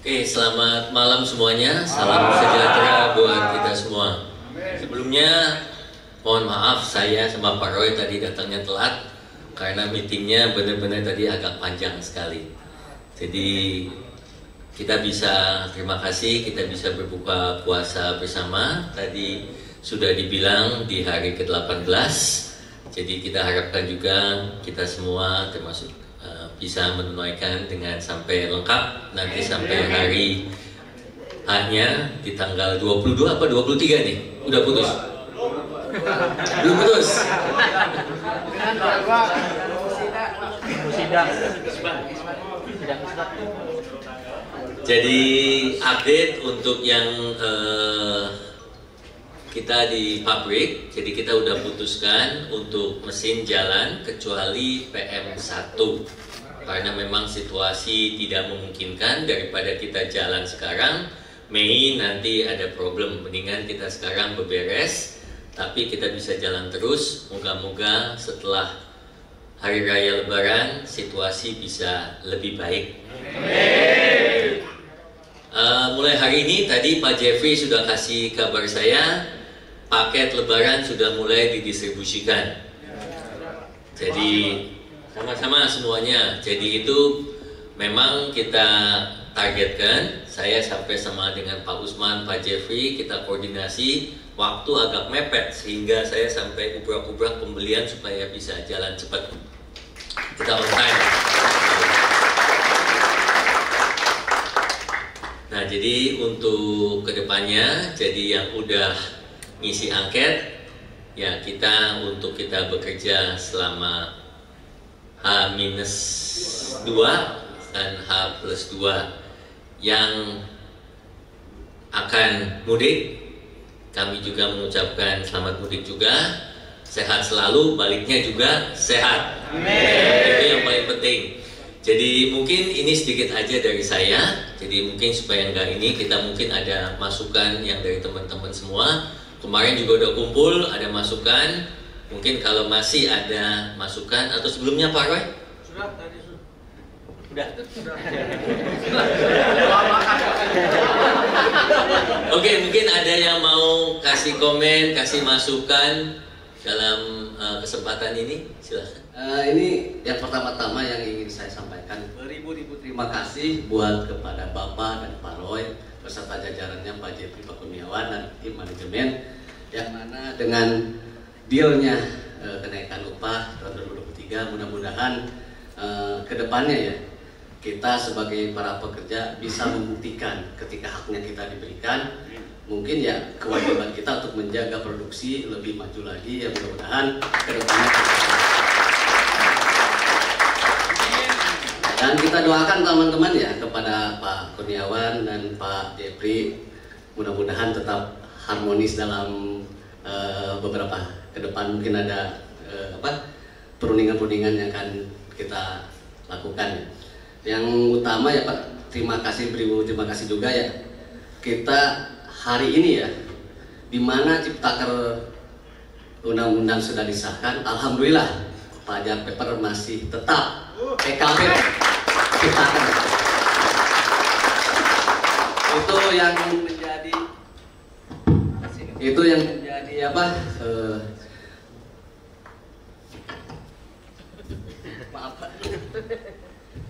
Oke, selamat malam semuanya. Salam sejahtera buat kita semua. Sebelumnya, mohon maaf saya sama Pak Roy tadi datangnya telat karena meetingnya benar-benar tadi agak panjang sekali. Jadi kita bisa, terima kasih, kita bisa berbuka puasa bersama. Tadi sudah dibilang di hari ke-18. Jadi kita harapkan juga kita semua termasuk bisa menunaikan dengan sampai lengkap nanti sampai hari hanya di tanggal 22 apa 23 nih? Udah putus? Belum putus? Jadi update untuk yang kita di pabrik, jadi kita udah putuskan untuk mesin jalan kecuali PM1 karena memang situasi tidak memungkinkan. Daripada kita jalan sekarang, Mei nanti ada problem, mendingan kita sekarang beberes tapi kita bisa jalan terus. Moga-moga setelah Hari Raya Lebaran situasi bisa lebih baik. Mulai hari ini tadi Pak Jeffrey sudah kasih kabar saya, paket Lebaran sudah mulai didistribusikan. Jadi sama-sama semuanya. Jadi itu memang kita targetkan. Saya sampai sama dengan Pak Usman, Pak Jeffrey, kita koordinasi. Waktu agak mepet sehingga saya sampai ubrak-ubrak pembelian supaya bisa jalan cepat. Kita on time. Nah, jadi untuk kedepannya, jadi yang udah ngisi angket, ya kita untuk kita bekerja selama H-2 dan H+2. Yang akan mudik, kami juga mengucapkan selamat mudik juga, sehat selalu, baliknya juga sehat. Amin. Itu yang paling penting. Jadi mungkin ini sedikit aja dari saya, jadi mungkin supaya enggak ini, kita mungkin ada masukan yang dari teman-teman semua. Kemarin juga udah kumpul, ada masukan. Mungkin kalau masih ada masukan, atau sebelumnya Pak Roy? Sudah, tadi sudah. Oke, mungkin ada yang mau kasih komen, kasih masukan dalam kesempatan ini, silahkan. Ini yang pertama-tama yang ingin saya sampaikan, beribu-ribu terima kasih buat kepada Bapak dan Pak Roy beserta jajarannya, Pak Jeffrey, Pak Kurniawan, dan tim manajemen, yang mana dengan dealnya kenaikan upah tahun 2023, mudah-mudahan kedepannya ya kita sebagai para pekerja bisa membuktikan ketika haknya kita diberikan, mungkin ya kewajiban kita untuk menjaga produksi lebih maju lagi, ya mudah-mudahan kedepannya. Dan kita doakan teman-teman ya kepada Pak Kurniawan dan Pak Jeffrey, mudah-mudahan tetap harmonis dalam beberapa ke depan. Mungkin ada perundingan-perundingan yang akan kita lakukan. Yang utama ya Pak, terima kasih, beribu terima kasih juga ya, kita hari ini ya, dimana Ciptaker undang-undang sudah disahkan, alhamdulillah pajak paper masih tetap PKB Ciptaker. Itu yang menjadi apa? Maaf.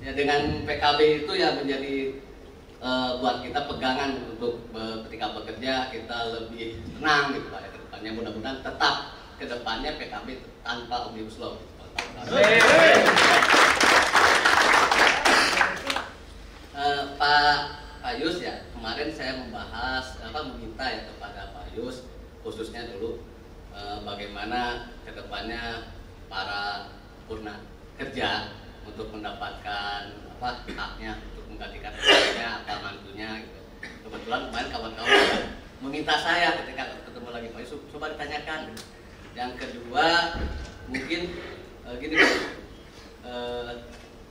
Ya, dengan PKB itu ya menjadi buat kita pegangan untuk ketika bekerja kita lebih tenang gitu Pak. Kedepannya mudah-mudahan tetap kedepannya PKB tanpa omnibus law. Pak Yus ya, kemarin saya membahas meminta ya kepada Pak Yus khususnya dulu bagaimana kedepannya para purna kerja untuk mendapatkan haknya untuk menggantikan haknya atau mantunya gitu. Kebetulan kemarin kawan-kawan meminta saya ketika ketemu lagi Pak Yus, coba ditanyakan. Yang kedua mungkin gini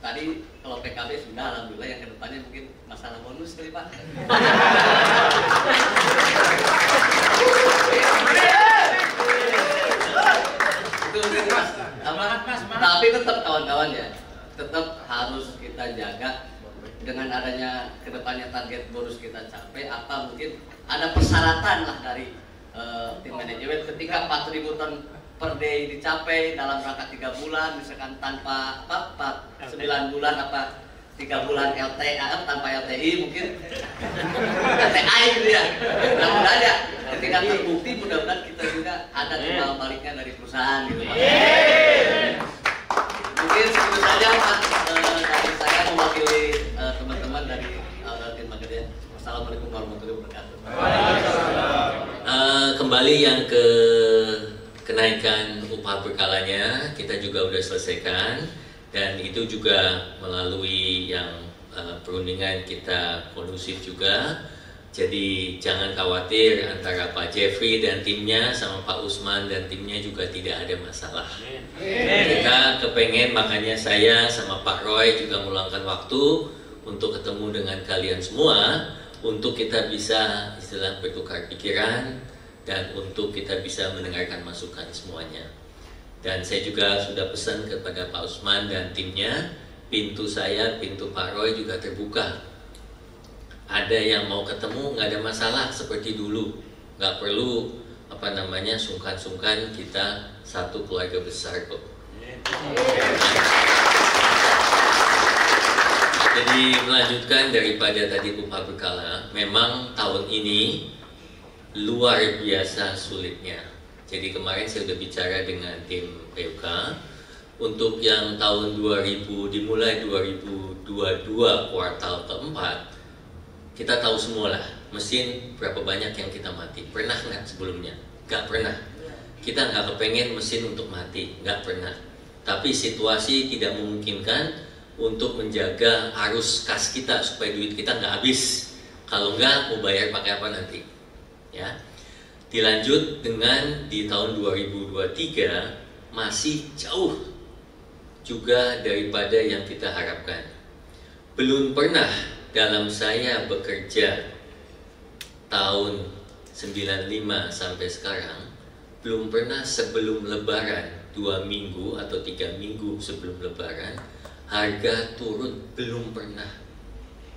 tadi kalau PKB sudah alhamdulillah, yang kedepannya mungkin masalah bonus kali Pak. Tapi tetap kawan-kawan ya, tetap harus kita jaga dengan adanya kedepannya target bonus kita capai, apa mungkin ada persyaratan lah dari tim manajemen ketika 4.000 ton per day dicapai dalam rangka 3 bulan, misalkan tanpa 9 bulan 3 bulan LTA tanpa LTI mungkin LTI gitu ya. Mudah-mudahan ya ketika terbukti, mudah-mudahan kita juga ada timbal baliknya dari perusahaan gitu Pak. Mungkin segitu saja Pak dari saya mewakili teman-teman dari tim Magedia. Wassalamualaikum warahmatullahi wabarakatuh. Kembali yang ke kenaikan upah berkalanya kita juga sudah selesaikan, dan itu juga melalui yang perundingan kita kondusif juga. Jadi jangan khawatir, antara Pak Jeffrey dan timnya sama Pak Usman dan timnya juga tidak ada masalah. Kita kepengen, makanya saya sama Pak Roy juga meluangkan waktu untuk ketemu dengan kalian semua, untuk kita bisa istilah bertukar pikiran dan untuk kita bisa mendengarkan masukan semuanya. Dan saya juga sudah pesan kepada Pak Usman dan timnya, pintu saya, pintu Pak Roy juga terbuka. Ada yang mau ketemu, nggak ada masalah seperti dulu. Nggak perlu sungkan-sungkan, kita satu keluarga besar kok. Jadi melanjutkan daripada tadi upah berkala, memang tahun ini luar biasa sulitnya. Jadi kemarin saya sudah bicara dengan tim PUK untuk yang tahun 2000 dimulai 2022 kuartal keempat, kita tahu semua lah mesin berapa banyak yang kita mati. Pernah nggak sebelumnya? Nggak pernah. Kita nggak kepengen mesin untuk mati, nggak pernah. Tapi situasi tidak memungkinkan untuk menjaga arus kas kita supaya duit kita nggak habis. Kalau nggak, mau bayar pakai apa nanti? Ya. Dilanjut dengan di tahun 2023 masih jauh juga daripada yang kita harapkan. Belum pernah dalam saya bekerja tahun 95 sampai sekarang, belum pernah sebelum lebaran 2 minggu atau 3 minggu sebelum lebaran harga turun, belum pernah.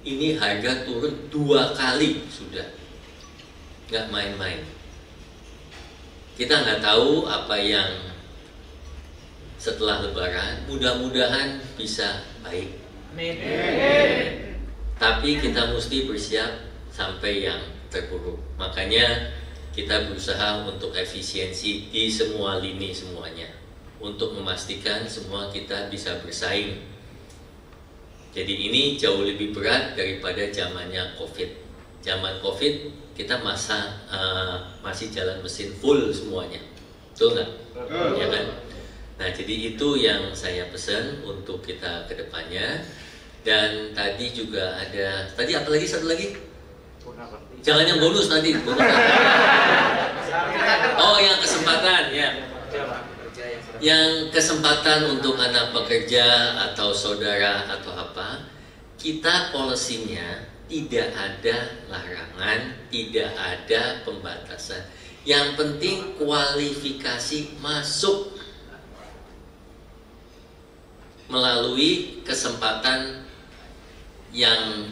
Ini harga turun 2 kali sudah, nggak main-main. Kita nggak tahu apa yang setelah lebaran, mudah-mudahan bisa baik. Tapi kita mesti bersiap sampai yang terburuk. Makanya kita berusaha untuk efisiensi di semua lini semuanya, untuk memastikan semua kita bisa bersaing. Jadi ini jauh lebih berat daripada zamannya COVID. Zaman COVID kita masih jalan mesin full semuanya, betul nggak? Ya kan? Nah, jadi itu yang saya pesan untuk kita ke depannya. Dan tadi juga ada, tadi apa lagi, satu lagi? Jangan yang bonus nanti. Oh, yang kesempatan ya. Yang kesempatan untuk anak pekerja atau saudara atau apa, kita polisinya tidak ada larangan, tidak ada pembatasan. Yang penting kualifikasi masuk melalui kesempatan yang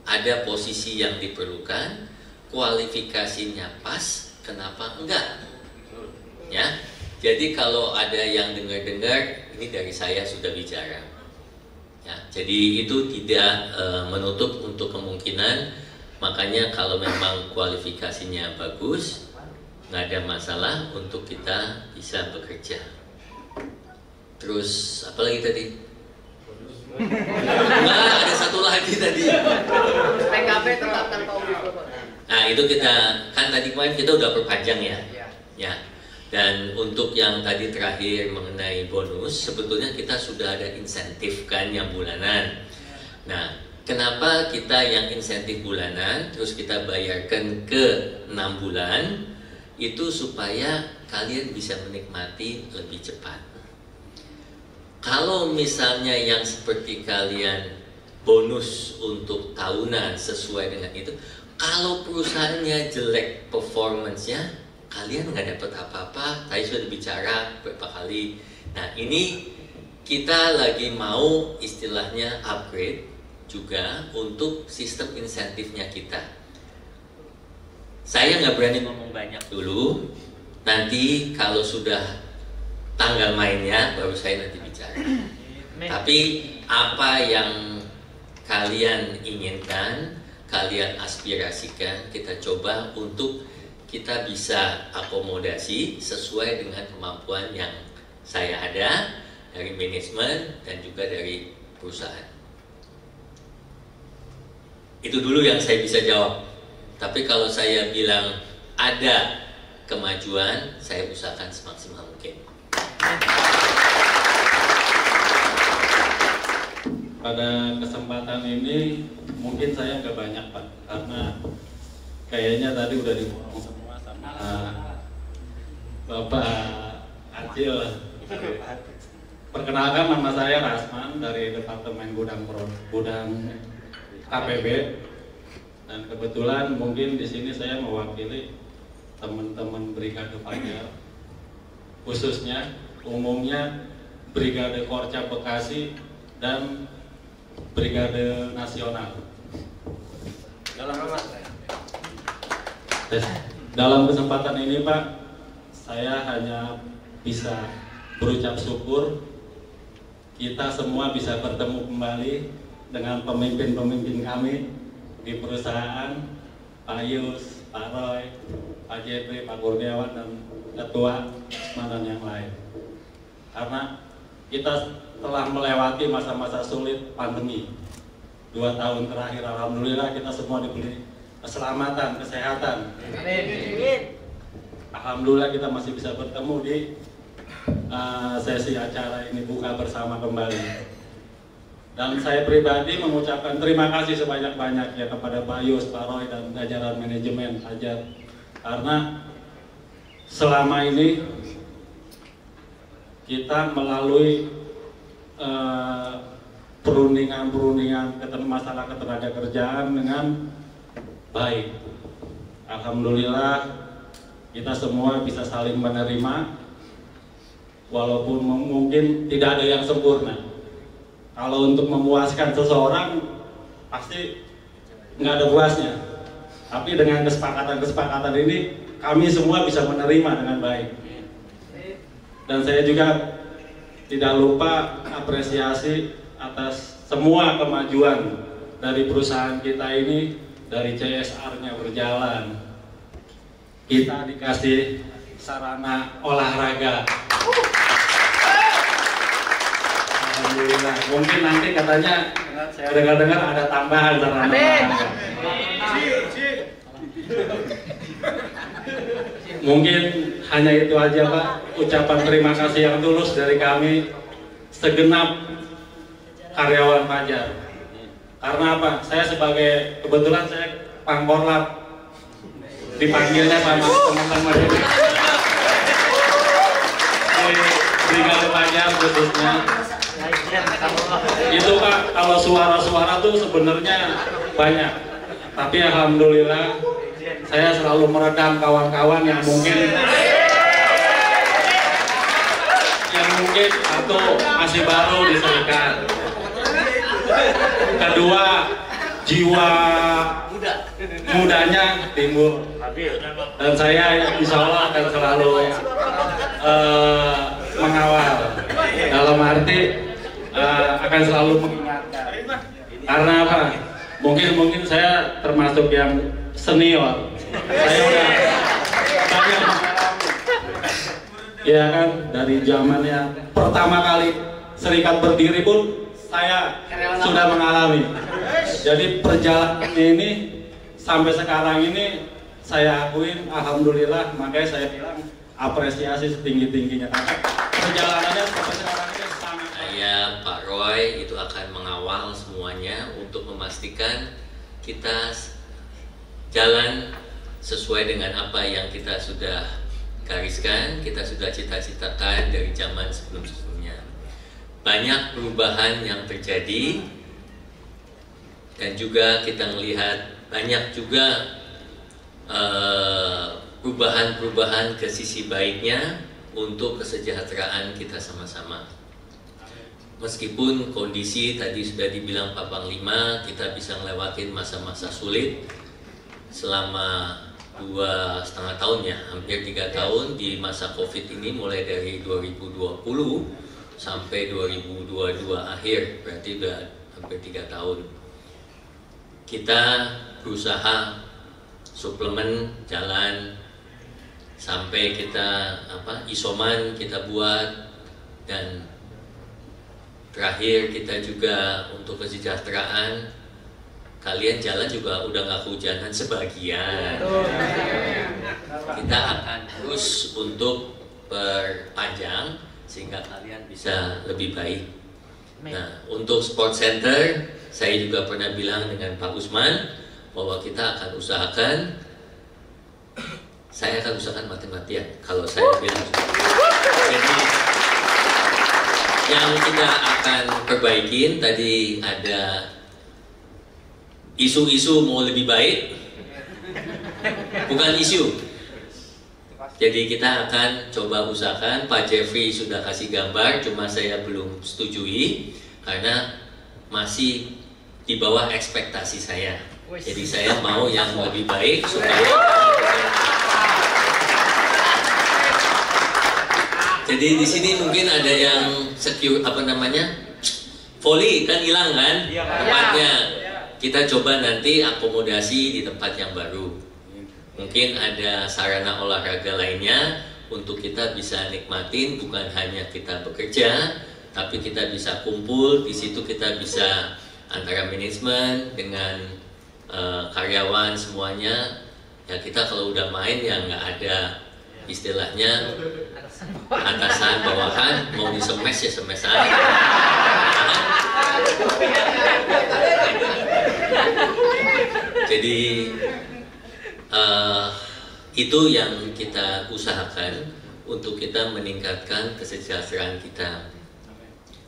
ada posisi yang diperlukan, kualifikasinya pas, kenapa enggak? Ya, jadi kalau ada yang dengar-dengar, ini dari saya sudah bicara. Ya, jadi itu tidak menutup untuk kemungkinan. Makanya kalau memang kualifikasinya bagus, nggak ada masalah untuk kita bisa bekerja. Terus apa lagi tadi? Enggak, ada satu lagi tadi. PKB tetap tanpa umur. Nah, itu kita kan tadi kemarin kita udah perpanjang ya. Ya. Dan untuk yang tadi terakhir mengenai bonus, sebetulnya kita sudah ada insentif kan yang bulanan. Nah, kenapa kita yang insentif bulanan terus kita bayarkan ke 6 bulan? Itu supaya kalian bisa menikmati lebih cepat. Kalau misalnya yang seperti kalian bonus untuk tahunan sesuai dengan itu, kalau perusahaannya jelek performance-nya, kalian nggak dapat apa-apa. Tadi sudah bicara beberapa kali. Nah, ini kita lagi mau istilahnya upgrade juga untuk sistem insentifnya kita. Saya nggak berani ngomong banyak dulu, nanti kalau sudah tanggal mainnya baru saya nanti bicara. Tapi apa yang kalian inginkan, kalian aspirasikan, kita coba untuk kita bisa akomodasi sesuai dengan kemampuan yang saya ada dari manajemen dan juga dari perusahaan. Itu dulu yang saya bisa jawab. Tapi kalau saya bilang ada kemajuan, saya usahakan semaksimal mungkin. Pada kesempatan ini mungkin saya nggak banyak Pak, karena kayaknya tadi udah diborong semua sama Bapak Acil. Perkenalkan, nama saya Rasman dari Departemen Gudang KPB, dan kebetulan mungkin di sini saya mewakili teman-teman Brigade Fajar, khususnya umumnya Brigade Korca Bekasi dan Brigade Nasional. Dalam kesempatan ini Pak, saya hanya bisa berucap syukur kita semua bisa bertemu kembali dengan pemimpin-pemimpin kami di perusahaan, Pak Yus, Pak Roy, Pak Jepri, Pak Kurniawan, dan Ketua dan yang lain. Karena kita telah melewati masa-masa sulit pandemi 2 tahun terakhir, alhamdulillah kita semua diberi keselamatan, kesehatan. Alhamdulillah kita masih bisa bertemu di sesi acara ini, buka bersama kembali. Dan saya pribadi mengucapkan terima kasih sebanyak-banyaknya kepada Pak Yus, Pak Roy, dan jajaran manajemen Fajar, karena selama ini kita melalui perundingan masalah ketenagakerjaan dengan baik. Alhamdulillah kita semua bisa saling menerima, walaupun mungkin tidak ada yang sempurna. Kalau untuk memuaskan seseorang pasti nggak ada puasnya. Tapi dengan kesepakatan ini kami semua bisa menerima dengan baik. Dan saya juga tidak lupa apresiasi atas semua kemajuan dari perusahaan kita ini, dari CSR-nya berjalan. Kita dikasih sarana olahraga. Alhamdulillah. Mungkin nanti katanya saya dengar-dengar ada tambahan sarana olahraga. Mungkin hanya itu aja Pak, ucapan terima kasih yang tulus dari kami segenap karyawan Fajar. Karena apa? Saya sebagai, kebetulan saya Pangkorlap, dipanggilnya sama teman-teman ini di Brigade Fajar khususnya. Itu Pak, kalau suara-suara tuh sebenarnya banyak, tapi alhamdulillah saya selalu meredam kawan-kawan yang mungkin atau masih baru di serikat. Kedua, jiwa mudanya timbul, dan saya insya Allah akan selalu mengawal, dalam arti akan selalu mengingatkan. Karena apa? Mungkin saya termasuk yang senior. Saya udah banyak mengalami, ya kan, dari zamannya pertama kali serikat berdiri pun saya sudah mengalami. Jadi perjalanan ini sampai sekarang ini saya akuin alhamdulillah, makanya saya bilang apresiasi setinggi-tingginya karena perjalanannya sampai sekarang ini sangat. Saya Pak Roy itu akan mengawal semuanya untuk memastikan kita jalan sesuai dengan apa yang kita sudah gariskan, kita sudah cita-citakan dari zaman sebelum-sebelumnya. Banyak perubahan yang terjadi, dan juga kita melihat banyak juga perubahan-perubahan ke sisi baiknya untuk kesejahteraan kita sama-sama. meskipun kondisi tadi sudah dibilang Pak Panglima, kita bisa ngelewatin masa-masa sulit selama 2,5 tahun ya, hampir 3 tahun di masa COVID ini, mulai dari 2020 sampai 2022 akhir, berarti udah hampir 3 tahun. Kita berusaha suplemen jalan sampai kita isoman kita buat, dan terakhir kita juga untuk kesejahteraan kalian jalan juga udah nggak kehujanan sebagian. Kita akan terus untuk perpanjang sehingga kalian bisa lebih baik. Nah, untuk sport center saya juga pernah bilang dengan Pak Usman bahwa kita akan usahakan, saya akan usahakan mati-matian kalau saya bilang. Jadi yang kita akan perbaikin tadi ada isu-isu mau lebih baik, bukan isu. Jadi kita akan coba usahakan. Pak Jeffrey sudah kasih gambar, cuma saya belum setujui karena masih di bawah ekspektasi saya. Jadi saya mau yang lebih baik supaya. Jadi di sini mungkin ada yang secure volley kan hilang kan tempatnya. Kita coba nanti akomodasi di tempat yang baru. Mungkin ada sarana olahraga lainnya untuk kita bisa nikmatin, bukan hanya kita bekerja, tapi kita bisa kumpul di situ. Kita bisa antara manajemen dengan karyawan semuanya. Ya kita kalau udah main ya nggak ada istilahnya atasan bawahan, mau disemes ya semes aja. Jadi itu yang kita usahakan untuk kita meningkatkan kesejahteraan kita.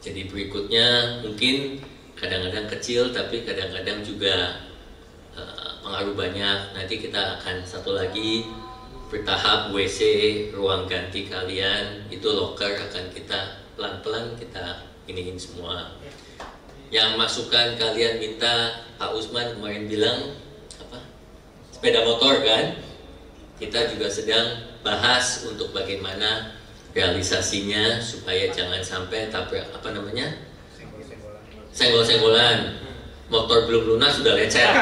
Jadi berikutnya mungkin kadang-kadang kecil tapi kadang-kadang juga pengaruh banyak. Nanti kita akan satu lagi bertahap WC, ruang ganti kalian, itu locker akan kita pelan-pelan kita iniin semua. Yang masukan kalian minta, Pak Usman kemarin bilang sepeda motor kan, kita juga sedang bahas untuk bagaimana realisasinya supaya jangan sampai senggol-senggolan, motor belum lunas sudah lecet.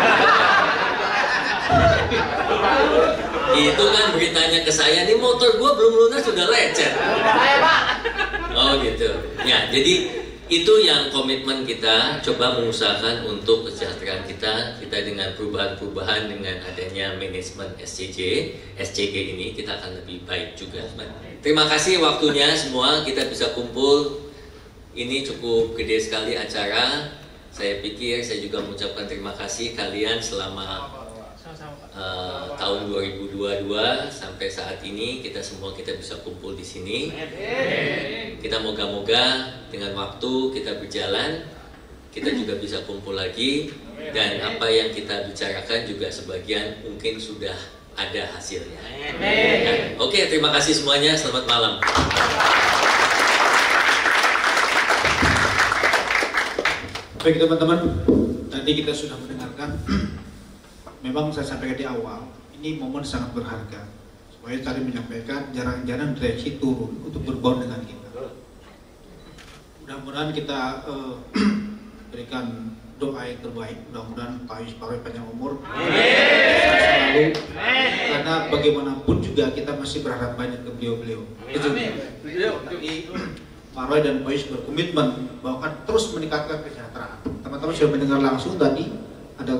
Itu kan beritanya ke saya, nih motor gua belum lunas sudah lecet. Oh gitu. Ya, jadi itu yang komitmen kita, coba mengusahakan untuk kesejahteraan kita dengan perubahan-perubahan, dengan adanya manajemen SCG ini kita akan lebih baik juga. Terima kasih waktunya semua, kita bisa kumpul. Ini cukup gede sekali acara. Saya pikir saya juga mengucapkan terima kasih kalian selama tahun 2022 sampai saat ini kita bisa kumpul di sini. Kita moga-moga dengan waktu kita berjalan, kita juga bisa kumpul lagi, dan apa yang kita bicarakan juga sebagian mungkin sudah ada hasilnya. Oke, terima kasih semuanya. Selamat malam. Baik teman-teman, tadi kita sudah mendengarkan. Memang saya sampaikan di awal, ini momen sangat berharga. Supaya tadi menyampaikan jarang-jarang direksi turun untuk berbaur dengan kita. Mudah-mudahan kita berikan doa yang terbaik. Mudah-mudahan Pak Yus Paroy panjang umur. Selalu. Karena bagaimanapun juga kita masih berharap banyak ke beliau-beliau. Tapi Pak Roy dan Pak Yus berkomitmen bahwa akan terus meningkatkan kesejahteraan. Teman-teman sudah mendengar langsung tadi ada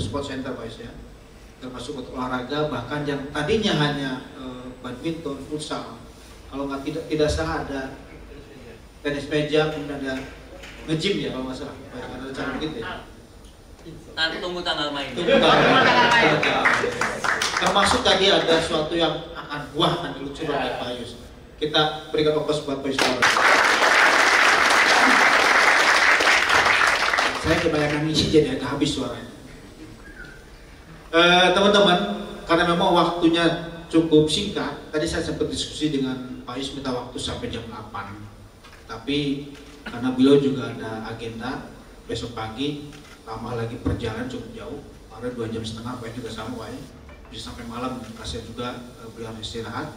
sport center Pak Yus ya, termasuk untuk olahraga, bahkan yang tadinya hanya badminton, futsal, kalau tidak salah ada tenis meja, kemudian ada nge-gym ya kalau nggak salah, ada cara begitu ya. Tunggu tanggal main. Termasuk tadi ada sesuatu yang akan diluncurkan oleh Pak Yus. Kita berikan fokus buat Pak Yus. Saya kebanyakan isi jadi agak habis suaranya. Teman-teman, karena memang waktunya cukup singkat, tadi saya sempat diskusi dengan Pak Yus minta waktu sampai jam 8. Tapi karena beliau juga ada agenda besok pagi, tambah lagi perjalanan cukup jauh, ada 2,5 jam, Pak juga sama Pak ya, bisa sampai malam, kasihan juga beliau harus istirahat.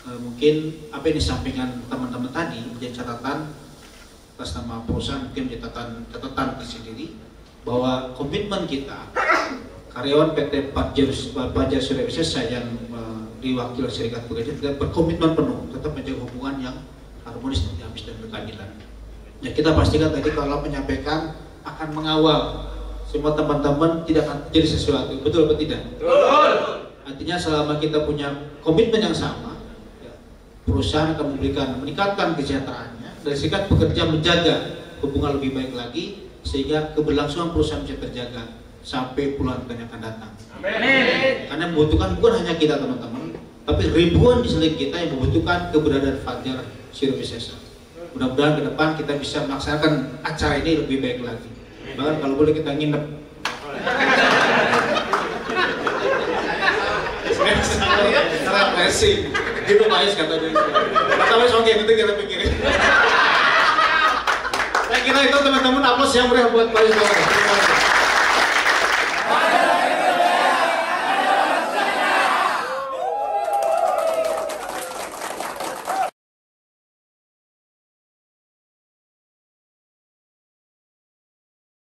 Mungkin apa yang disampaikan teman-teman tadi menjadi catatan atas nama perusahaan, mungkin menjadi catatan tersendiri bahwa komitmen kita karyawan PT Pajar Surya Wisesa yang diwakili Serikat Pekerja tidak berkomitmen penuh tetap menjaga hubungan yang harmonis, dinamis dan berkeadilan. Ya, kita pastikan tadi kalau menyampaikan akan mengawal semua teman-teman tidak akan terjadi sesuatu, betul atau tidak? Betul. Artinya selama kita punya komitmen yang sama, ya, perusahaan akan meningkatkan kesejahteraannya, dan Serikat Pekerja menjaga hubungan lebih baik lagi sehingga keberlangsungan perusahaan bisa terjaga sampai puluhan tahun yang akan datang. Amin. Karena membutuhkan bukan hanya kita teman-teman, tapi ribuan di selain kita yang membutuhkan keberadaan Fajar Surya Wisesa. Mudah-mudahan ke depan kita bisa melaksanakan acara ini lebih baik lagi. Bahkan kalau boleh kita nginep. Saya refreshing. Gitu Pak Is kata dia. Kata Mas oke itu kita pikirin. Saya kira itu teman-teman aplaus yang meriah buat Pak Is.